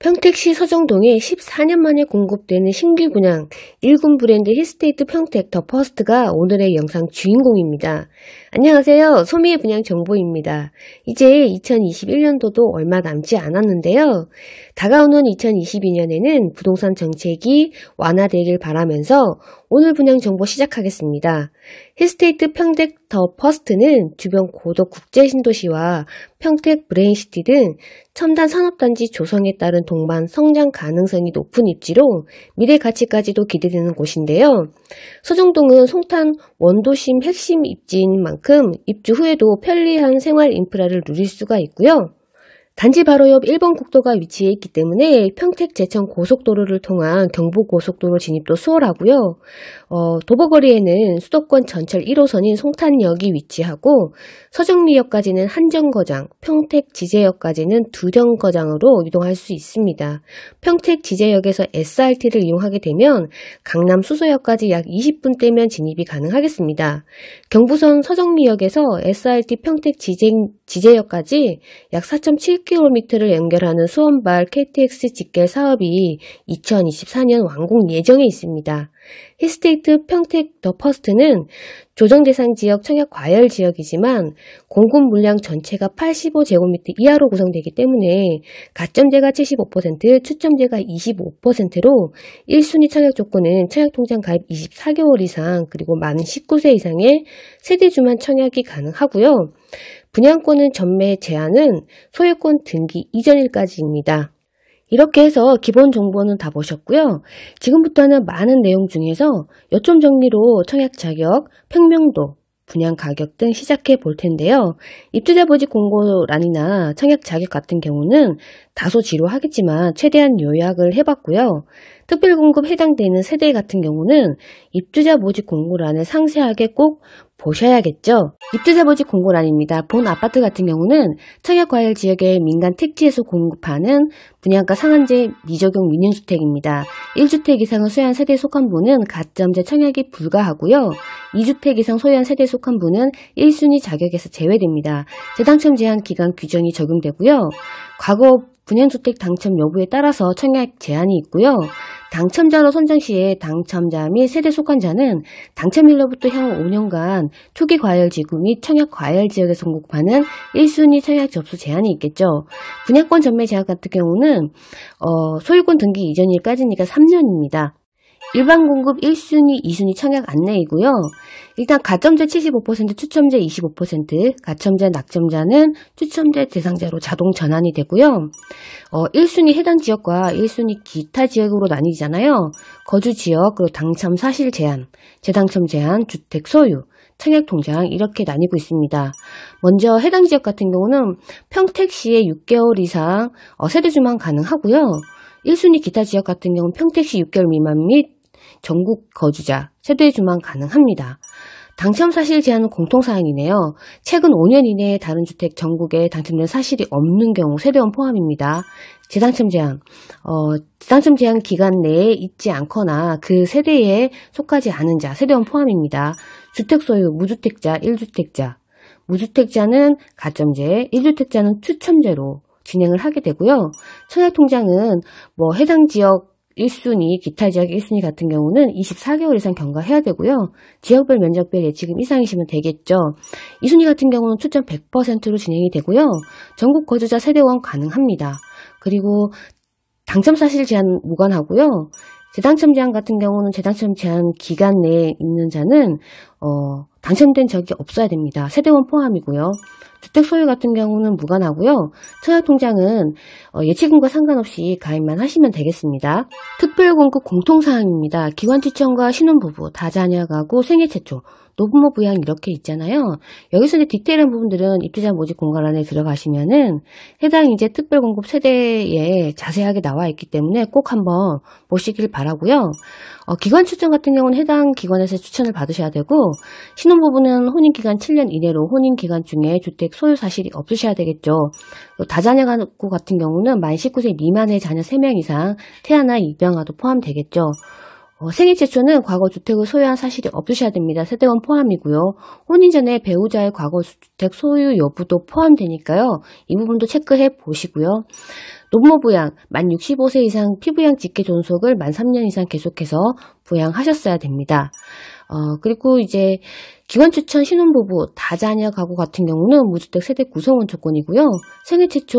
평택시 서정동에 14년 만에 공급되는 신규 분양 1군 브랜드 힐스테이트 평택 더 퍼스트가 오늘의 영상 주인공입니다. 안녕하세요. 소미의 분양 정보입니다. 이제 2021년도도 얼마 남지 않았는데요. 다가오는 2022년에는 부동산 정책이 완화되길 바라면서 오늘 분양 정보 시작하겠습니다. 힐스테이트 평택 더 퍼스트는 주변 고덕 국제신도시와 평택 브레인시티 등 첨단 산업단지 조성에 따른 동반 성장 가능성이 높은 입지로 미래 가치까지도 기대되는 곳인데요. 서정동은 송탄 원도심 핵심 입지인 만큼 입주 후에도 편리한 생활 인프라를 누릴 수가 있고요. 단지 바로 옆 1번 국도가 위치해 있기 때문에 평택 제천 고속도로를 통한 경부고속도로 진입도 수월하고요. 도보거리에는 수도권 전철 1호선인 송탄역이 위치하고 서정리역까지는 한정거장, 평택 지제역까지는 두정거장으로 이동할 수 있습니다. 평택 지제역에서 SRT를 이용하게 되면 강남 수서역까지 약 20분대면 진입이 가능하겠습니다. 경부선 서정리역에서 SRT 평택 지제역까지 약 4.7km를 연결하는 수원발 KTX 직결 사업이 2024년 완공 예정에 있습니다. 힐스테이트 평택 더 퍼스트는 조정 대상 지역 청약 과열 지역이지만 공급 물량 전체가 85제곱미터 이하로 구성되기 때문에 가점제가 75%, 추첨제가 25%로 1순위 청약 조건은 청약통장 가입 24개월 이상 그리고 만 19세 이상의 세대주만 청약이 가능하고요. 분양권은 전매 제한은 소유권 등기 이전일까지입니다. 이렇게 해서 기본 정보는 다 보셨고요. 지금부터는 많은 내용 중에서 요점 정리로 청약 자격, 평명도, 분양 가격 등 시작해 볼 텐데요. 입주자 모집 공고란이나 청약 자격 같은 경우는 다소 지루하겠지만 최대한 요약을 해봤고요. 특별공급 해당되는 세대 같은 경우는 입주자 모집 공고란을 상세하게 꼭 보셔야겠죠. 입주자 모집 공고란입니다. 본 아파트 같은 경우는 청약과열 지역의 민간 택지에서 공급하는 분양가 상한제 미적용 민영주택입니다. 1주택 이상을 소유한 세대에 속한 분은 가점제 청약이 불가하고요. 2주택 이상 소유한 세대에 속한 분은 1순위 자격에서 제외됩니다. 재당첨 제한 기간 규정이 적용되고요. 과거 분양주택 당첨 여부에 따라서 청약 제한이 있고요. 당첨자로 선정 시에 당첨자 및 세대 속한 자는 당첨일로부터 향후 5년간 초기 과열 지구 및 청약 과열 지역에서 공급하는 1순위 청약 접수 제한이 있겠죠. 분양권 전매 제한 같은 경우는 소유권 등기 이전일까지니까 3년입니다. 일반 공급 1순위, 2순위 청약 안내이고요. 일단 가점제 75%, 추첨제 25%, 가첨제, 낙첨자는 추첨제 대상자로 자동 전환이 되고요. 1순위 해당 지역과 1순위 기타 지역으로 나뉘잖아요. 거주 지역, 그리고 당첨 사실 제한, 재당첨 제한, 주택 소유, 청약 통장 이렇게 나뉘고 있습니다. 먼저 해당 지역 같은 경우는 평택시에 6개월 이상 세대주만 가능하고요. 1순위 기타 지역 같은 경우는 평택시 6개월 미만 및 전국 거주자, 세대주만 가능합니다. 당첨 사실 제한은 공통사항이네요. 최근 5년 이내에 다른 주택 전국에 당첨된 사실이 없는 경우 세대원 포함입니다. 재당첨 제한, 재당첨 제한 기간 내에 있지 않거나 그 세대에 속하지 않은 자, 세대원 포함입니다. 주택 소유, 무주택자, 1주택자, 무주택자는 가점제, 1주택자는 추첨제로 진행을 하게 되고요. 청약통장은 해당 지역 1순위, 기타 지역 1순위 같은 경우는 24개월 이상 경과해야 되고요. 지역별 면적별 예치금 이상이시면 되겠죠. 2순위 같은 경우는 추첨 100%로 진행이 되고요. 전국 거주자 세대원 가능합니다. 그리고 당첨 사실 제한 무관하고요. 재당첨 제한 같은 경우는 재당첨 제한 기간 내에 있는 자는 당첨된 적이 없어야 됩니다. 세대원 포함이고요. 주택 소유 같은 경우는 무관하고요. 청약통장은 예치금과 상관없이 가입만 하시면 되겠습니다. 특별공급 공통사항입니다. 기관 추천과 신혼부부, 다자녀 가구, 생애 최초, 노부모 부양 이렇게 있잖아요. 여기서 이제 디테일한 부분들은 입주자 모집 공고란에 들어가시면은 해당 이제 특별공급 세대에 자세하게 나와 있기 때문에 꼭 한번 보시길 바라고요. 기관 추천 같은 경우는 해당 기관에서 추천을 받으셔야 되고, 신혼부부는 혼인기간 7년 이내로 혼인기간 중에 주택 소유 사실이 없으셔야 되겠죠. 다자녀 가구 같은 경우는 만 19세 미만의 자녀 3명 이상 태아나 입양아도 포함되겠죠. 생애 최초는 과거 주택을 소유한 사실이 없으셔야 됩니다. 세대원 포함이고요. 혼인 전에 배우자의 과거 주택 소유 여부도 포함되니까요. 이 부분도 체크해 보시고요. 노부모 부양, 만 65세 이상 피부양 직계 존속을 만 3년 이상 계속해서 부양하셨어야 됩니다. 그리고 이제 기관 추천 신혼부부, 다자녀 가구 같은 경우는 무주택 세대 구성원 조건이고요. 생애 최초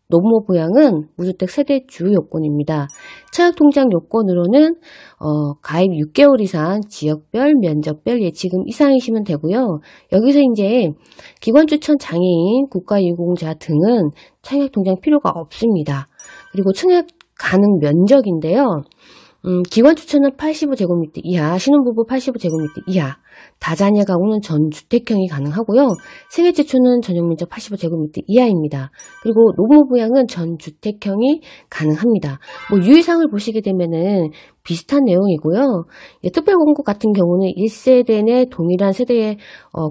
노부모 부양은 무주택 세대 주요 요건입니다. 차약통장 요건으로는 가입 6개월 이상 지역별, 면적별 예치금 이상이시면 되고요. 여기서 이제 기관 추천 장애인, 국가유공자 등은 청약통장 필요가 없습니다. 그리고 청약 가능 면적인데요. 기관 추천은 85제곱미터 이하, 신혼부부 85제곱미터 이하, 다자녀 가구는 전주택형이 가능하고요. 생애 최초는 전용면적 85제곱미터 이하입니다. 그리고 노부모 부양은 전주택형이 가능합니다. 유의사항을 보시게 되면은 비슷한 내용이고요. 특별공급 같은 경우는 1세대 내 동일한 세대의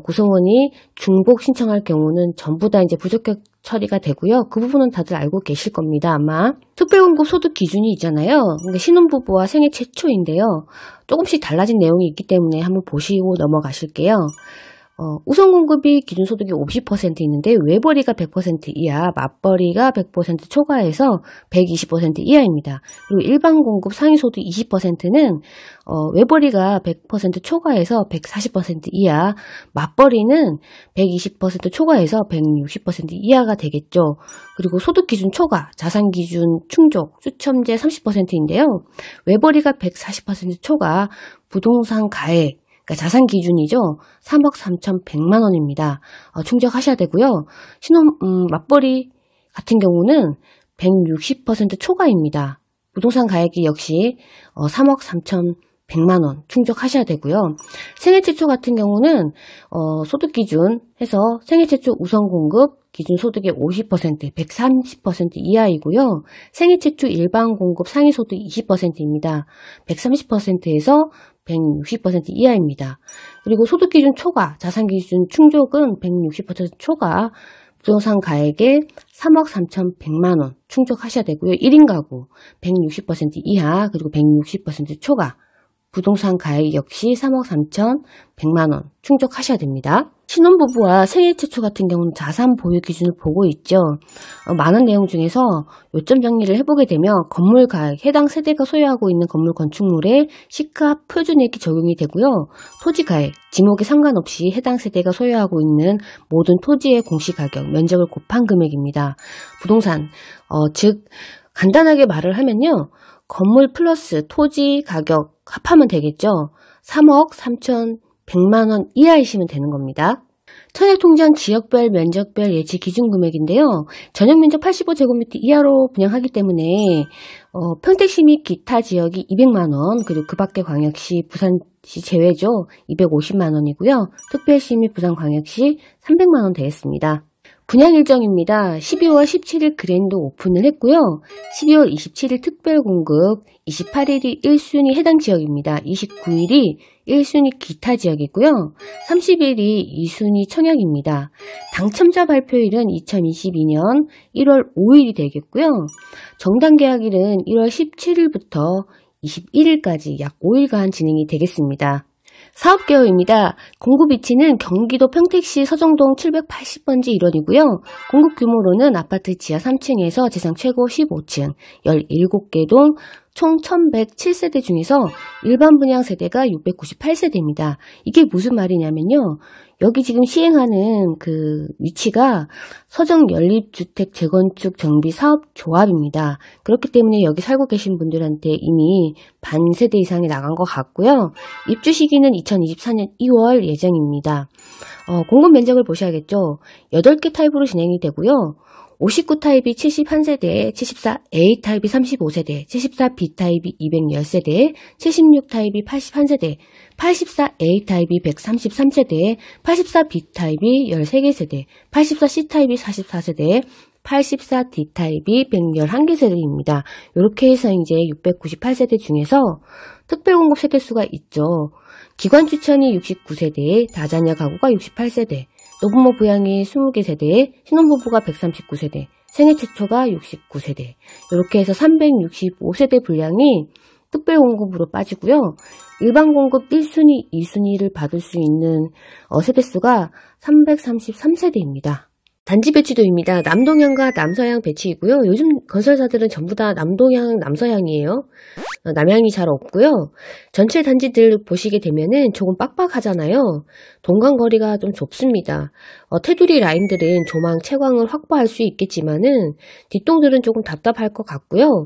구성원이 중복 신청할 경우는 전부 다 이제 부적격 처리가 되고요. 그 부분은 다들 알고 계실 겁니다. 아마 특별공급 소득 기준이 있잖아요. 그러니까 신혼부부와 생애 최초인데요. 조금씩 달라진 내용이 있기 때문에 한번 보시고 넘어가실게요. 우선 공급이 기준 소득이 50% 있는데 외벌이가 100% 이하, 맞벌이가 100% 초과해서 120% 이하입니다. 그리고 일반 공급 상위 소득 20%는 외벌이가 100% 초과해서 140% 이하, 맞벌이는 120% 초과해서 160% 이하가 되겠죠. 그리고 소득 기준 초과, 자산 기준 충족, 추첨제 30%인데요. 외벌이가 140% 초과, 부동산 가액, 그러니까 자산 기준이죠. 3억 3,100만 원입니다. 충족하셔야 되고요. 맞벌이 같은 경우는 160% 초과입니다. 부동산 가액이 역시 3억 3,100만 원 충족하셔야 되고요. 생애 최초 같은 경우는 소득 기준 해서 생애 최초 우선 공급 기준 소득의 50%, 130% 이하이고요. 생애 최초 일반 공급 상위 소득 20%입니다. 130%에서 160% 이하입니다. 그리고 소득 기준 초과, 자산 기준 충족은 160% 초과, 부동산 가액의 3억 3,100만 원 충족하셔야 되고요. 1인 가구 160% 이하, 그리고 160% 초과, 부동산 가액 역시 3억 3,100만 원 충족하셔야 됩니다. 신혼부부와 생애 최초 같은 경우는 자산 보유 기준을 보고 있죠. 많은 내용 중에서 요점 정리를 해보게 되면 건물 가액, 해당 세대가 소유하고 있는 건물 건축물의 시가 표준액이 적용이 되고요. 토지 가액, 지목에 상관없이 해당 세대가 소유하고 있는 모든 토지의 공시가격, 면적을 곱한 금액입니다. 부동산, 즉 간단하게 말을 하면요. 건물 플러스 토지 가격 합하면 되겠죠. 3억 3,100만 원 이하이시면 되는 겁니다. 청약통장 지역별, 면적별 예치 기준 금액인데요. 전용면적 85제곱미터 이하로 분양하기 때문에 평택시 및 기타 지역이 200만 원, 그리고 그 밖에 광역시, 부산시 제외죠. 250만 원이고요. 특별시 및 부산광역시 300만 원 되겠습니다. 분양 일정입니다. 12월 17일 그랜드 오픈을 했고요. 12월 27일 특별공급, 28일이 1순위 해당 지역입니다. 29일이 1순위 기타 지역이고요. 30일이 2순위 청약입니다. 당첨자 발표일은 2022년 1월 5일이 되겠고요. 정당 계약일은 1월 17일부터 21일까지 약 5일간 진행이 되겠습니다. 사업 개요입니다. 공급 위치는 경기도 평택시 서정동 780번지 1원이고요. 공급 규모로는 아파트 지하 3층에서 지상 최고 15층, 17개 동 총 1107세대 중에서 일반 분양 세대가 698세대입니다. 이게 무슨 말이냐면요. 여기 지금 시행하는 그 위치가 서정 연립주택 재건축 정비 사업 조합입니다. 그렇기 때문에 여기 살고 계신 분들한테 이미 반세대 이상이 나간 것 같고요. 입주 시기는 2024년 2월 예정입니다. 공급 면적을 보셔야겠죠. 8개 타입으로 진행이 되고요. 59 타입이 71세대, 74A 타입이 35세대, 74B 타입이 210세대, 76 타입이 81세대, 84A 타입이 133세대, 84B 타입이 13개 세대, 84C 타입이 44세대, 84D 타입이 111개 세대입니다. 이렇게 해서 이제 698세대 중에서 특별공급 세대수가 있죠. 기관 추천이 69세대, 다자녀 가구가 68세대, 노부모 부양이 20개 세대, 신혼부부가 139세대, 생애 최초가 69세대. 이렇게 해서 365세대 분량이 특별공급으로 빠지고요. 일반 공급 1순위, 2순위를 받을 수 있는 세대수가 333세대입니다. 단지 배치도입니다. 남동향과 남서향 배치이고요. 요즘 건설사들은 전부 다 남동향, 남서향이에요. 남향이 잘 없고요. 전체 단지들 보시게 되면은 조금 빡빡하잖아요. 동간거리가 좀 좁습니다. 테두리 라인들은 조망 채광을 확보할 수 있겠지만은 뒷동들은 조금 답답할 것 같고요.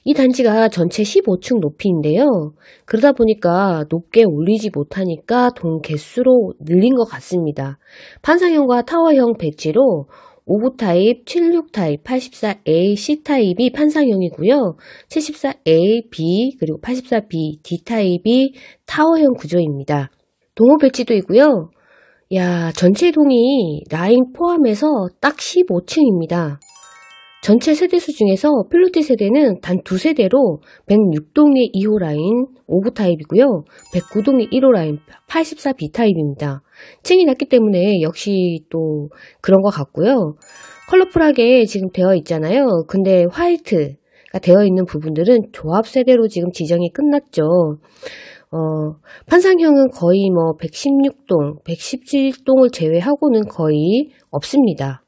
이 단지가 전체 15층 높이인데요. 그러다 보니까 높게 올리지 못하니까 동 개수로 늘린 것 같습니다. 판상형과 타워형 배치로 59 타입, 76 타입, 84A, C 타입이 판상형이고요. 74A, B, 그리고 84B, D 타입이 타워형 구조입니다. 동호 배치도이고요. 야, 전체 동이 라인 포함해서 딱 15층입니다. 전체 세대수 중에서 필로티 세대는 단 2세대로 106동의 2호 라인 59 타입이고요. 109동의 1호 라인 84B 타입입니다. 층이 낮기 때문에 역시 또 그런 것 같고요. 컬러풀하게 지금 되어 있잖아요. 근데 화이트가 되어 있는 부분들은 조합 세대로 지금 지정이 끝났죠. 판상형은 거의 뭐 116동, 117동을 제외하고는 거의 없습니다.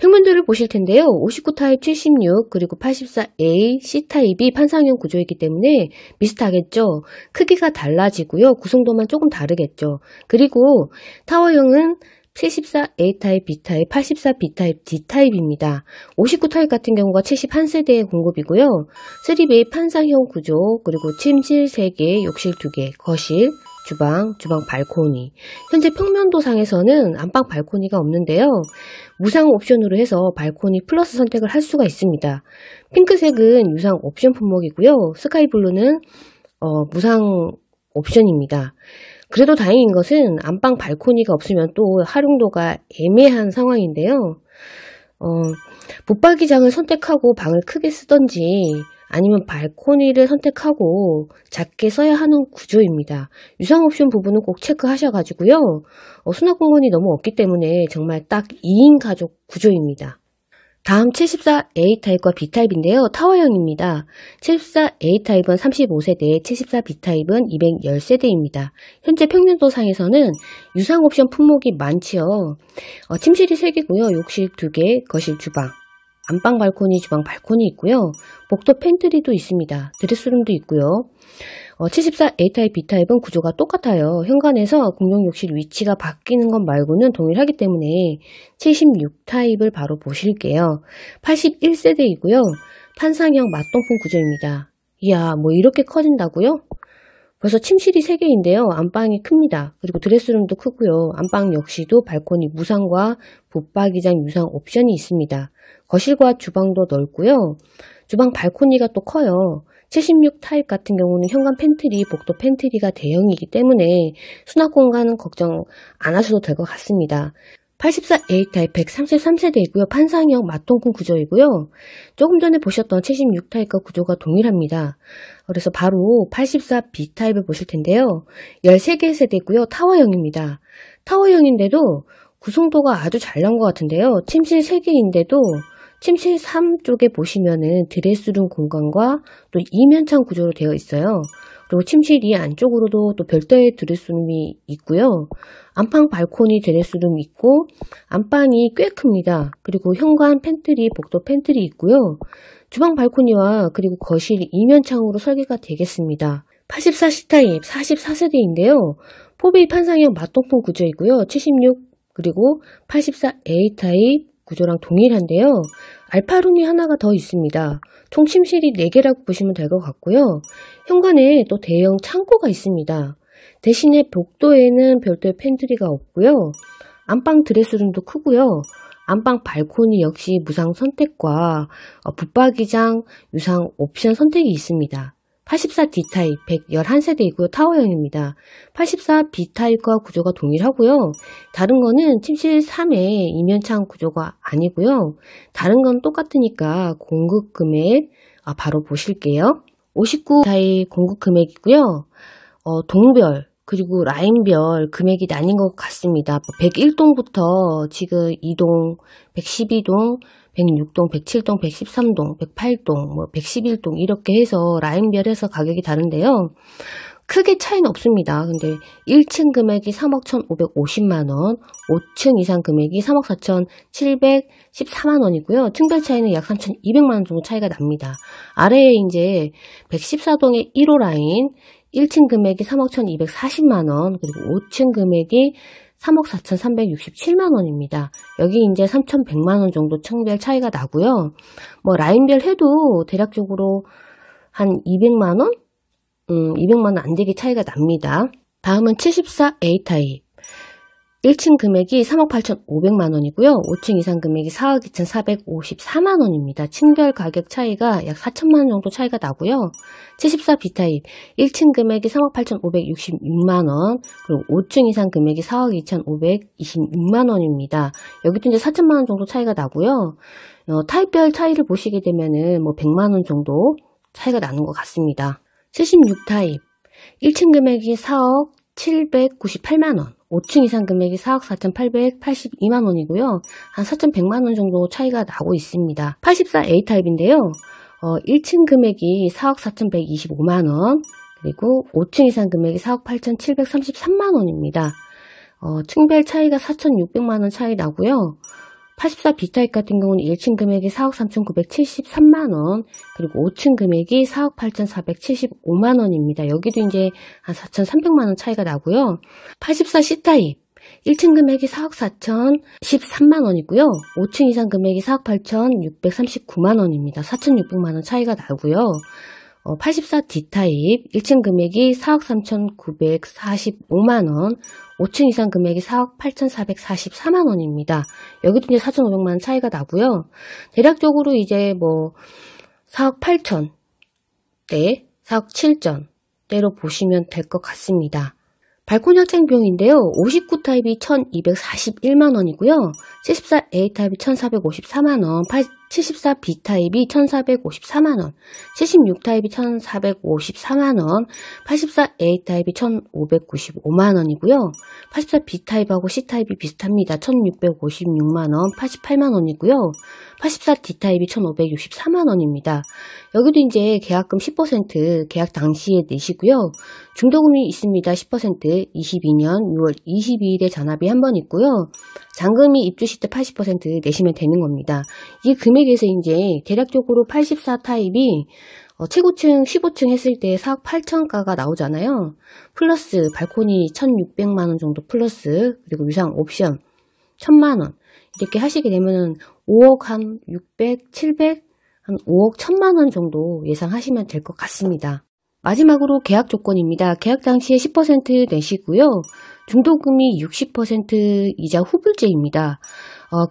평면도를 보실 텐데요. 59 타입 76 그리고 84A, C 타입이 판상형 구조이기 때문에 비슷하겠죠. 크기가 달라지고요. 구성도만 조금 다르겠죠. 그리고 타워형은 74A 타입, B 타입, 84B 타입, D 타입입니다. 59 타입 같은 경우가 71세대의 공급이고요. 3베이 판상형 구조, 그리고 침실 3개, 욕실 2개, 거실, 주방 발코니. 현재 평면도상에서는 안방 발코니가 없는데요. 무상 옵션으로 해서 발코니 플러스 선택을 할 수가 있습니다. 핑크색은 유상 옵션 품목이고요. 스카이블루는 무상 옵션입니다. 그래도 다행인 것은 안방 발코니가 없으면 또 활용도가 애매한 상황인데요. 붙박이장을 선택하고 방을 크게 쓰던지 아니면 발코니를 선택하고 작게 써야 하는 구조입니다. 유상 옵션 부분은 꼭 체크하셔가지고요. 수납 공간이 너무 없기 때문에 정말 딱 2인 가족 구조입니다. 다음 74A 타입과 B 타입인데요. 타워형입니다. 74A 타입은 35세대, 74B 타입은 210세대입니다. 현재 평면도상에서는 유상 옵션 품목이 많지요. 침실이 3개고요. 욕실 2개, 거실, 주방. 안방 발코니, 주방 발코니 있고요. 복도 팬트리도 있습니다. 드레스룸도 있고요. 74A 타입, B 타입은 구조가 똑같아요. 현관에서 공용 욕실 위치가 바뀌는 것 말고는 동일하기 때문에 76 타입을 바로 보실게요. 81세대이고요. 판상형 맞동풍 구조입니다. 이야, 뭐 이렇게 커진다고요? 벌써 침실이 3개인데요. 안방이 큽니다. 그리고 드레스룸도 크고요. 안방 역시도 발코니 무상과 붙박이장 유상 옵션이 있습니다. 거실과 주방도 넓고요. 주방 발코니가 또 커요. 76 타입 같은 경우는 현관 팬트리, 복도 팬트리가 대형이기 때문에 수납 공간은 걱정 안 하셔도 될 것 같습니다. 84A 타입 133세대이고요. 판상형 맞동풍 구조이고요. 조금 전에 보셨던 76 타입과 구조가 동일합니다. 그래서 바로 84B 타입을 보실 텐데요. 13개 세대고요. 타워형입니다. 타워형인데도 구성도가 아주 잘 나온 것 같은데요. 침실 3개인데도 침실 3쪽에 보시면은 드레스룸 공간과 또 이면창 구조로 되어 있어요. 그리고 침실 이 안쪽으로도 또 별도의 드레스룸이 있고요. 안방 발코니 드레스룸이 있고 안방이 꽤 큽니다. 그리고 현관 팬트리, 복도 팬트리 있고요. 주방 발코니와 그리고 거실 이면창으로 설계가 되겠습니다. 84C 타입 44세대인데요. 4베이 판상형 맞동풍 구조이고요. 76 그리고 84A 타입 구조랑 동일한데요. 알파룸이 하나가 더 있습니다. 총 침실이 4개라고 보시면 될 것 같고요. 현관에 또 대형 창고가 있습니다. 대신에 복도에는 별도의 팬트리가 없고요. 안방 드레스룸도 크고요. 안방 발코니 역시 무상 선택과 붙박이장 유상 옵션 선택이 있습니다. 84D 타입 111세대이고요. 타워형입니다. 84B 타입과 구조가 동일하고요. 다른 거는 침실 3의 이면창 구조가 아니고요. 다른 건 똑같으니까 공급 금액 바로 보실게요. 59 타입 공급 금액이고요. 동별 그리고 라인별 금액이 나뉜 것 같습니다. 101동부터 지금 2동, 112동, 106동, 107동, 113동, 108동, 111동 이렇게 해서 라인별해서 가격이 다른데요. 크게 차이는 없습니다. 근데 1층 금액이 3억 1,550만원, 5층 이상 금액이 3억 4,714만원이고요. 층별 차이는 약 3,200만원 정도 차이가 납니다. 아래에 이제 114동의 1호 라인, 1층 금액이 3억 1,240만원, 그리고 5층 금액이 3억 4,367만원입니다. 여기 이제 3,100만원 정도 층별 차이가 나고요. 뭐 라인별 해도 대략적으로 한 200만원? 200만원 안 되게 차이가 납니다. 다음은 74A 타입. 1층 금액이 3억 8,500만원이고요. 5층 이상 금액이 4억 2,454만원입니다. 층별 가격 차이가 약 4천만원 정도 차이가 나고요. 74B 타입. 1층 금액이 3억 8,566만원, 그리고 5층 이상 금액이 4억 2,526만원입니다. 여기도 이제 4천만원 정도 차이가 나고요. 타입별 차이를 보시게 되면은 뭐 100만원 정도 차이가 나는 것 같습니다. 76 타입. 1층 금액이 4억 798만원, 5층 이상 금액이 4억 4,882만원이고요. 한 4,100만원 정도 차이가 나고 있습니다. 84A 타입인데요. 1층 금액이 4억 4,125만원, 그리고 5층 이상 금액이 4억 8,733만원입니다. 층별 차이가 4,600만원 차이 나고요. 84B 타입 같은 경우는 1층 금액이 4억 3,973만원, 그리고 5층 금액이 4억 8,475만원입니다. 여기도 이제 한 4,300만원 차이가 나고요. 84C 타입. 1층 금액이 4억 4,013만원이고요. 5층 이상 금액이 4억 8,639만원입니다. 4,600만원 차이가 나고요. 84D 타입. 1층 금액이 4억 3,945만원, 5층 이상 금액이 4억 8,444만원입니다. 여기도 이제 4,500만원 차이가 나고요. 대략적으로 이제 뭐 4억 8천대, 4억 7천대로 보시면 될 것 같습니다. 발코니 확장 비용인데요. 59 타입이 1,241만원이고요. 74A 타입이 1,454만원, 74B 타입이 1,454만원, 76 타입이 1,454만원, 84A 타입이 1,595만원이고요. 84B 타입하고 C 타입이 비슷합니다. 1,656만원, 88만원이고요. 84D 타입이 1,564만원입니다. 여기도 이제 계약금 10% 계약 당시에 내시고요. 중도금이 있습니다. 10%, 22년 6월 22일에 잔압이 한 번 있고요. 잔금이 입주 시 때 80% 내시면 되는 겁니다. 이 금액에서 이제 대략적으로 84 타입이 최고층 15층 했을 때 4억 8천가가 나오잖아요. 플러스 발코니 1,600만원 정도 플러스, 그리고 유상 옵션 1,000만원 이렇게 하시게 되면은 5억 한 600, 700, 한 5억 1,000만원 정도 예상하시면 될 것 같습니다. 마지막으로 계약 조건입니다. 계약 당시에 10% 내시고요. 중도금이 60% 이자 후불제입니다.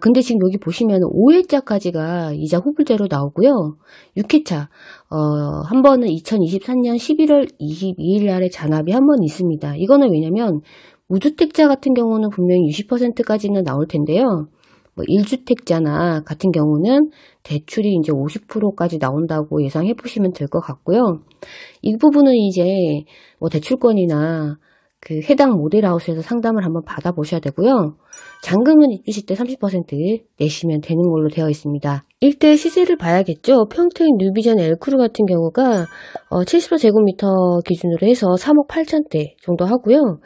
근데 지금 여기 보시면 5회차까지가 이자 후불제로 나오고요. 6회차, 한 번은 2023년 11월 22일 날에 잔압이 한 번 있습니다. 이거는 왜냐면 무주택자 같은 경우는 분명히 60%까지는 나올 텐데요. 뭐 1주택자나 같은 경우는 대출이 이제 50%까지 나온다고 예상해 보시면 될 것 같고요. 이 부분은 이제 뭐 대출권이나 그 해당 모델하우스에서 상담을 한번 받아보셔야 되고요. 잔금은 입주시 때 30% 내시면 되는 걸로 되어 있습니다. 일대 시세를 봐야겠죠. 평택 뉴비전 엘크루 같은 경우가 70제곱미터 기준으로 해서 3억 8천대 정도 하고요.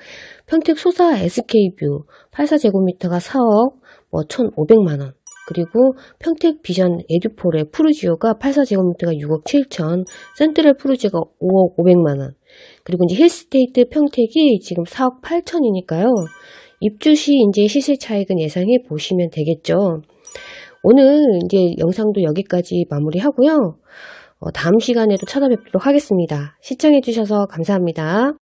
평택 소사 SK뷰 84제곱미터가 4억 1,500만원, 그리고 평택 비전 에듀폴의 푸르지오가 84제곱미터가 6억 7천, 센트럴 푸르지오가 5억 500만원, 그리고 이제 힐스테이트 평택이 지금 4억 8천이니까요. 입주시 이제 시세 차익은 예상해 보시면 되겠죠. 오늘 이제 영상도 여기까지 마무리하고요. 다음 시간에도 찾아뵙도록 하겠습니다. 시청해 주셔서 감사합니다.